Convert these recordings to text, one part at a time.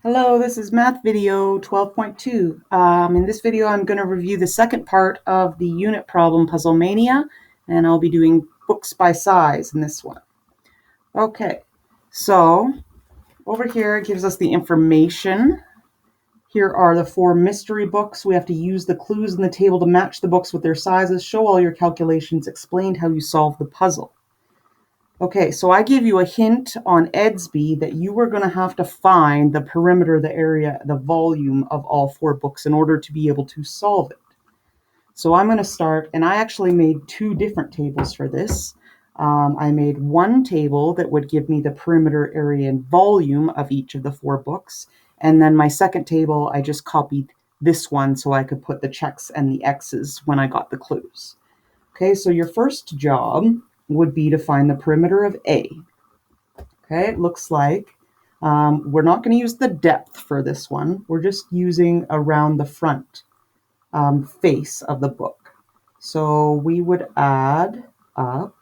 Hello, this is math video 12.2. In this video, I'm going to review the second part of the unit problem Puzzlemania, and I'll be doing books by size in this one. Okay, so over here it gives us the information. Here are the 4 mystery books. We have to use the clues in the table to match the books with their sizes, show all your calculations, explain how you solve the puzzle. Okay, so I gave you a hint on Edsby that you were going to have to find the perimeter, the area, the volume of all 4 books in order to be able to solve it. So I'm going to start, and I actually made 2 different tables for this. I made one table that would give me the perimeter, area, and volume of each of the 4 books. And then my second table, I just copied this one so I could put the checks and the X's when I got the clues. Okay, so your first job would be to find the perimeter of A. Okay, it looks like we're not going to use the depth for this one. We're just using around the front face of the book. So we would add up,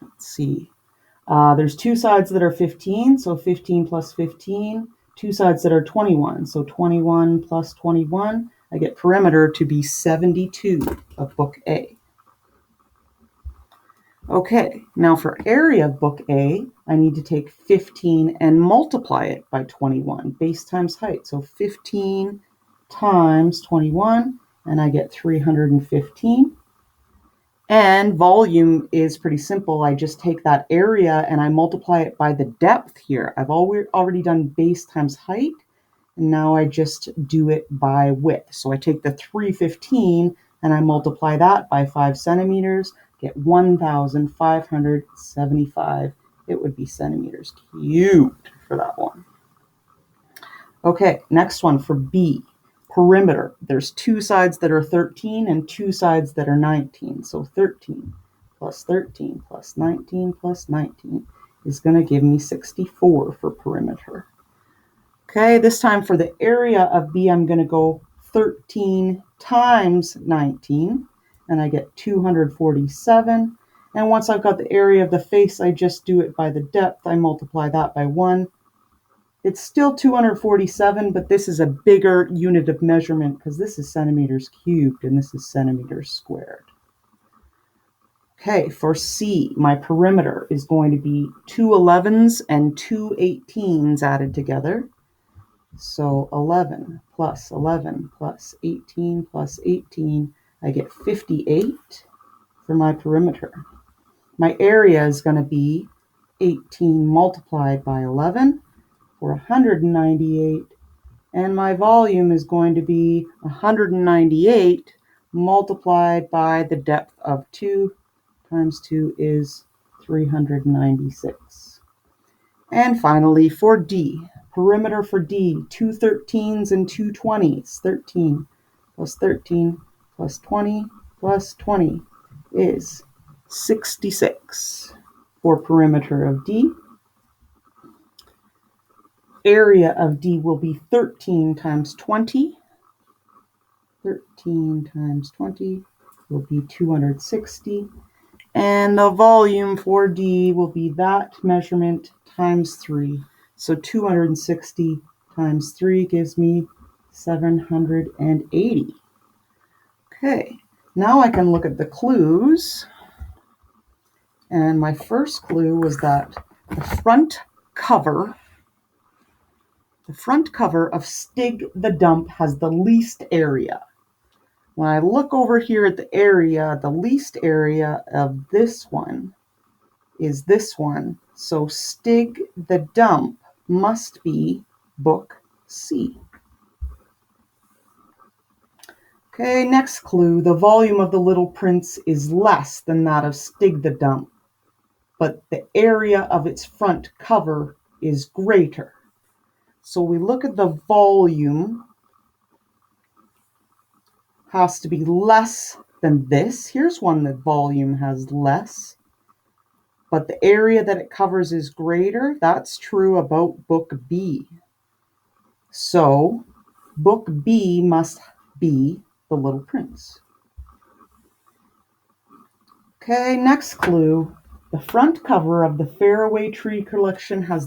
let's see, there's 2 sides that are 15, so 15 plus 15, 2 sides that are 21, so 21 plus 21. I get perimeter to be 72 of book A. Okay, now for area of book A, I need to take 15 and multiply it by 21, base times height. So 15 times 21, and I get 315. And volume is pretty simple. I just take that area and I multiply it by the depth here. I've already done base times height, and now I just do it by width. So I take the 315 and I multiply that by 5 centimeters, get 1,575. It would be centimeters cubed for that one. Okay, next one for B, perimeter. There's 2 sides that are 13 and 2 sides that are 19. So 13 plus 13 plus 19 plus 19 is going to give me 64 for perimeter. Okay, this time for the area of B, I'm going to go 13 times 19, and I get 247. And once I've got the area of the face, I just do it by the depth. I multiply that by 1. It's still 247, but this is a bigger unit of measurement because this is centimeters cubed and this is centimeters squared. Okay, for C, my perimeter is going to be 2 11s and 2 18s added together. So 11 plus 11 plus 18 plus 18, I get 58 for my perimeter. My area is going to be 18 multiplied by 11 for 198, and my volume is going to be 198 multiplied by the depth of 2 times 2 is 396. And finally, for D, perimeter for D, 2 13s and 2 20s. 13 plus 13 plus 20 plus 20 is 66 for perimeter of D. Area of D will be 13 times 20. 13 times 20 will be 260. And the volume for D will be that measurement times 3. So 260 times 3 gives me 780. Okay, now I can look at the clues. And my first clue was that the front cover of Stig the Dump has the least area. When I look over here at the area, the least area of this one is this one. So Stig the Dump must be book C. Okay, next clue. The volume of the Little Prince is less than that of Stig the Dump, but the area of its front cover is greater. So we look at the volume has to be less than this. Here's one that volume has less, but the area that it covers is greater. That's true about book B. So book B must be The Little Prince. Okay, next clue. The front cover of the Faraway Tree collection has